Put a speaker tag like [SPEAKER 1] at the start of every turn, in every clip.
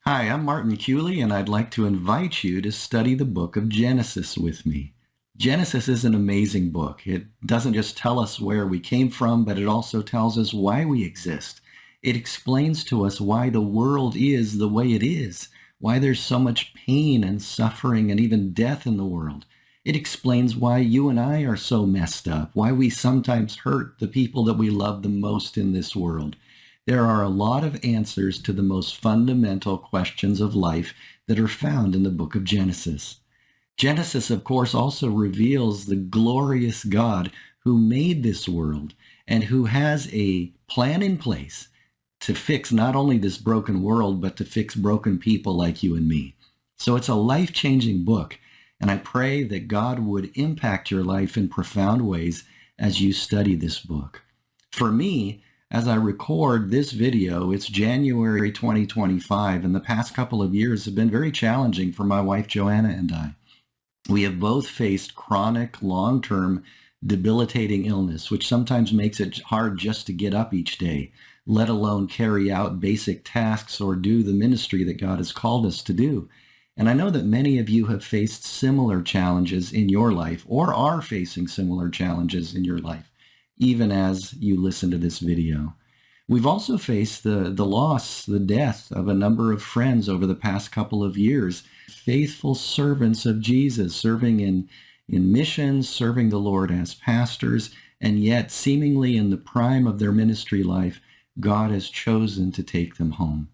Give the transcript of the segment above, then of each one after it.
[SPEAKER 1] Hi, I'm Martin Cooley, and I'd like to invite you to study the book of Genesis with me. Genesis is an amazing book. It doesn't just tell us where we came from, but it also tells us why we exist. It explains to us why the world is the way it is, why there's so much pain and suffering and even death in the world. It explains why you and I are so messed up, why we sometimes hurt the people that we love the most in this world. There are a lot of answers to the most fundamental questions of life that are found in the book of Genesis. Genesis, of course, also reveals the glorious God who made this world and who has a plan in place to fix not only this broken world, but to fix broken people like you and me. So it's a life-changing book, and I pray that God would impact your life in profound ways as you study this book. For me, as I record this video, it's January 2025, and the past couple of years have been very challenging for my wife Joanna and I. We have both faced chronic, long-term, debilitating illness, which sometimes makes it hard just to get up each day, let alone carry out basic tasks or do the ministry that God has called us to do. And I know that many of you have faced similar challenges in your life or are facing similar challenges in your life, even as you listen to this video. We've also faced the loss, the death of a number of friends over the past couple of years, faithful servants of Jesus, serving in missions, serving the Lord as pastors, and yet seemingly in the prime of their ministry life, God has chosen to take them home.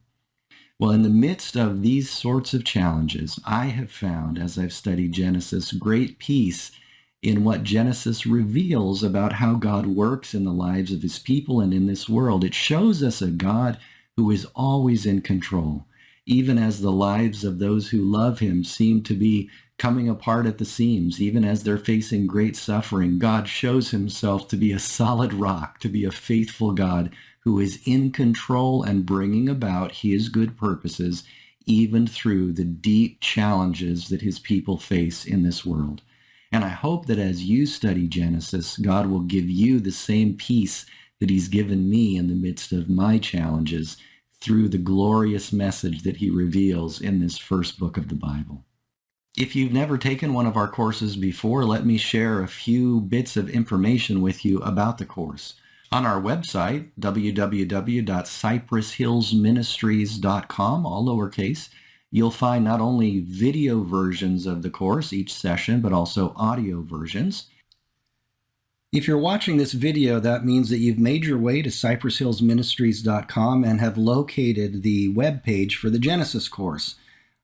[SPEAKER 1] Well, in the midst of these sorts of challenges, I have found, as I've studied Genesis, great peace in what Genesis reveals about how God works in the lives of his people and in this world. It shows us a God who is always in control, even as the lives of those who love him seem to be coming apart at the seams, even as they're facing great suffering. God shows himself to be a solid rock, to be a faithful God who is in control and bringing about his good purposes, even through the deep challenges that his people face in this world. And I hope that as you study Genesis, God will give you the same peace that he's given me in the midst of my challenges through the glorious message that he reveals in this first book of the Bible. If you've never taken one of our courses before, let me share a few bits of information with you about the course. On our website, www.cypresshillsministries.com, all lowercase, you'll find not only video versions of the course each session, but also audio versions. If you're watching this video, that means that you've made your way to cypresshillsministries.com and have located the web page for the Genesis course.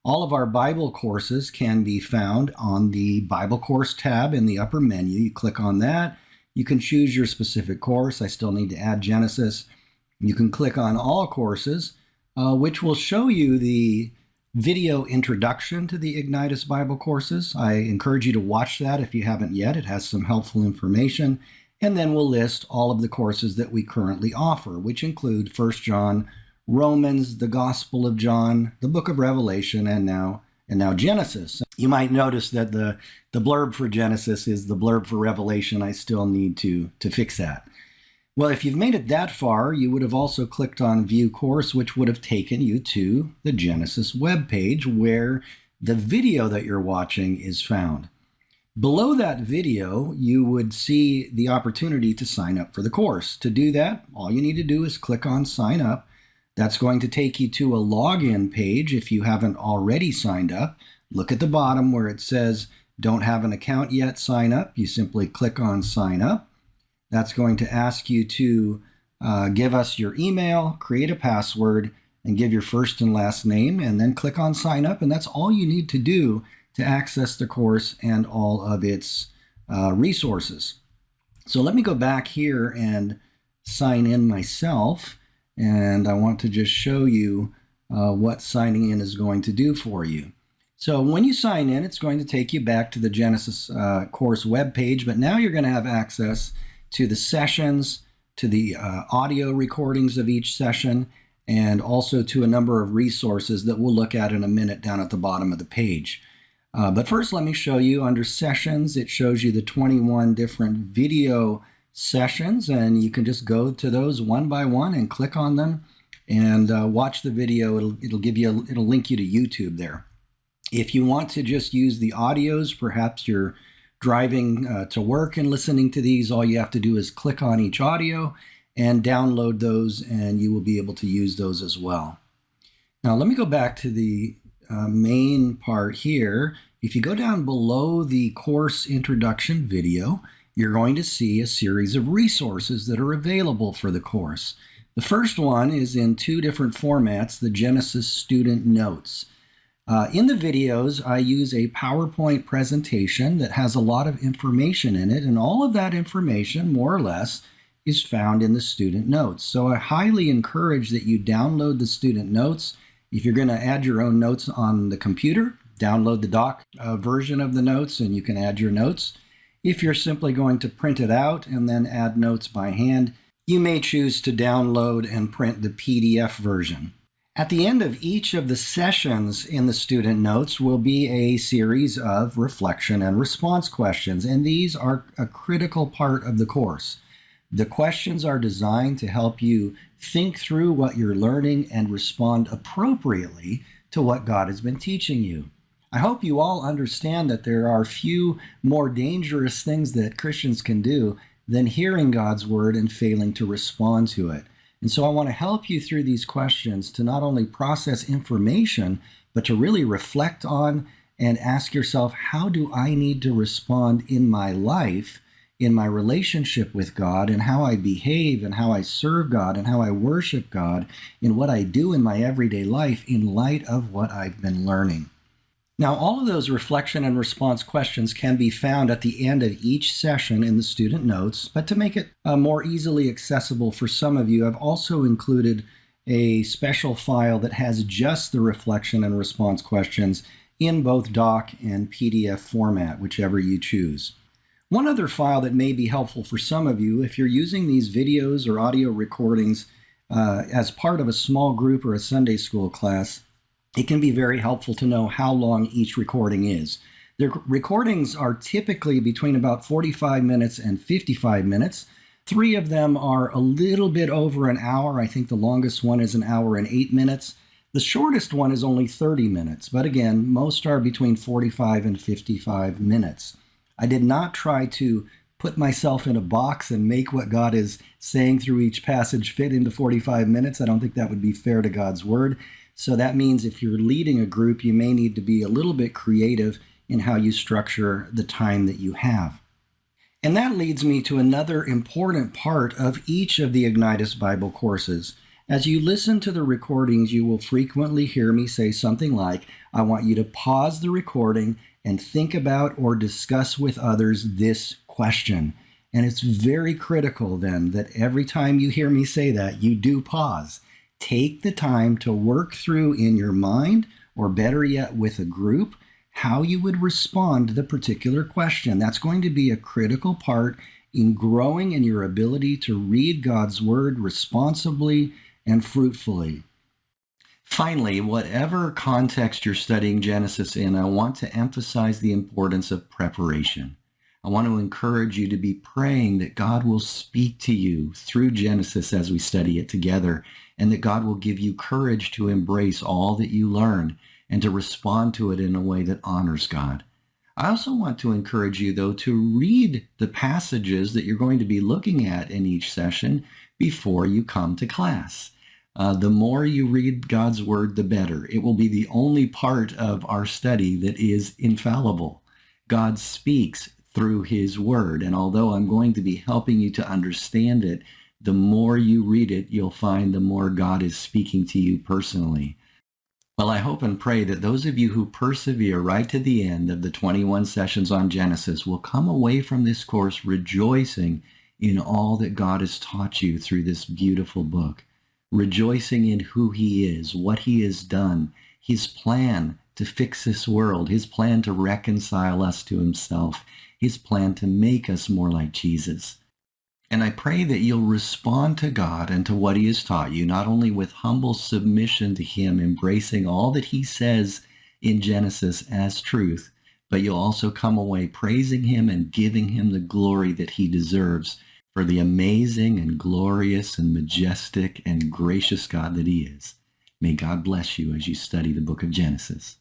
[SPEAKER 1] All of our Bible courses can be found on the Bible course tab in the upper menu. You click on that. You can choose your specific course. I still need to add Genesis. You can click on all courses, which will show you the video introduction to the Ignitus Bible courses. I encourage you to watch that if you haven't yet. It has some helpful information. And then we'll list all of the courses that we currently offer, which include 1 John, Romans, the Gospel of John, the book of Revelation, and now Genesis. You might notice that the blurb for Genesis is the blurb for Revelation. I still need to fix that. Well, if you've made it that far, you would have also clicked on View Course, which would have taken you to the Genesis webpage where the video that you're watching is found. Below that video, you would see the opportunity to sign up for the course. To do that, all you need to do is click on Sign Up. That's going to take you to a login page if you haven't already signed up. Look at the bottom where it says, "Don't have an account yet, sign up." You simply click on Sign Up. That's going to ask you to give us your email, create a password, and give your first and last name, and then click on Sign Up. And that's all you need to do to access the course and all of its resources. So let me go back here and sign in myself. And I want to just show you what signing in is going to do for you. So when you sign in, it's going to take you back to the Genesis course webpage, but now you're going to have access to the sessions, to the audio recordings of each session, and also to a number of resources that we'll look at in a minute down at the bottom of the page. But first, let me show you under sessions. It shows you the 21 different video sessions, and you can just go to those one by one and click on them. and watch the video. It'll link you to YouTube there. If you want to just use the audios, perhaps you're driving to work and listening to these, all you have to do is click on each audio and download those, and you will be able to use those as well. Now, let me go back to the main part here. If you go down below the course introduction video, you're going to see a series of resources that are available for the course. The first one is in two different formats, the Genesis Student Notes. In the videos, I use a PowerPoint presentation that has a lot of information in it, and all of that information, more or less, is found in the student notes. So I highly encourage that you download the student notes. If you're going to add your own notes on the computer, download the doc version of the notes and you can add your notes. If you're simply going to print it out and then add notes by hand, you may choose to download and print the PDF version. At the end of each of the sessions in the student notes will be a series of reflection and response questions, and these are a critical part of the course. The questions are designed to help you think through what you're learning and respond appropriately to what God has been teaching you. I hope you all understand that there are few more dangerous things that Christians can do than hearing God's word and failing to respond to it. And so I want to help you through these questions to not only process information, but to really reflect on and ask yourself, how do I need to respond in my life, in my relationship with God, and how I behave and how I serve God and how I worship God in what I do in my everyday life in light of what I've been learning. Now, all of those reflection and response questions can be found at the end of each session in the student notes, but to make it more easily accessible for some of you, I've also included a special file that has just the reflection and response questions in both doc and PDF format, whichever you choose. One other file that may be helpful for some of you, if you're using these videos or audio recordings as part of a small group or a Sunday school class, it can be very helpful to know how long each recording is. The recordings are typically between about 45 minutes and 55 minutes. 3 of them are a little bit over an hour. I think the longest one is an hour and 8 minutes. The shortest one is only 30 minutes, but again, most are between 45 and 55 minutes. I did not try to put myself in a box and make what God is saying through each passage fit into 45 minutes. I don't think that would be fair to God's word. So that means if you're leading a group, you may need to be a little bit creative in how you structure the time that you have. And that leads me to another important part of each of the Ignitus Bible courses. As you listen to the recordings, you will frequently hear me say something like, I want you to pause the recording and think about or discuss with others this question. And it's very critical then that every time you hear me say that, you do pause. Take the time to work through in your mind, or better yet with a group, how you would respond to the particular question. That's going to be a critical part in growing in your ability to read God's word responsibly and fruitfully. Finally, whatever context you're studying Genesis in, I want to emphasize the importance of preparation. I want to encourage you to be praying that God will speak to you through Genesis as we study it together, and that God will give you courage to embrace all that you learn and to respond to it in a way that honors God. I also want to encourage you, though, to read the passages that you're going to be looking at in each session before you come to class. The more you read God's word, the better. It will be the only part of our study that is infallible. God speaks through his word, and although I'm going to be helping you to understand it, the more you read it, you'll find the more God is speaking to you personally. Well, I hope and pray that those of you who persevere right to the end of the 21 sessions on Genesis will come away from this course rejoicing in all that God has taught you through this beautiful book, rejoicing in who he is, what he has done, his plan to fix this world, his plan to reconcile us to himself, his plan to make us more like Jesus. And I pray that you'll respond to God and to what he has taught you, not only with humble submission to him, embracing all that he says in Genesis as truth, but you'll also come away praising him and giving him the glory that he deserves for the amazing and glorious and majestic and gracious God that he is. May God bless you as you study the book of Genesis.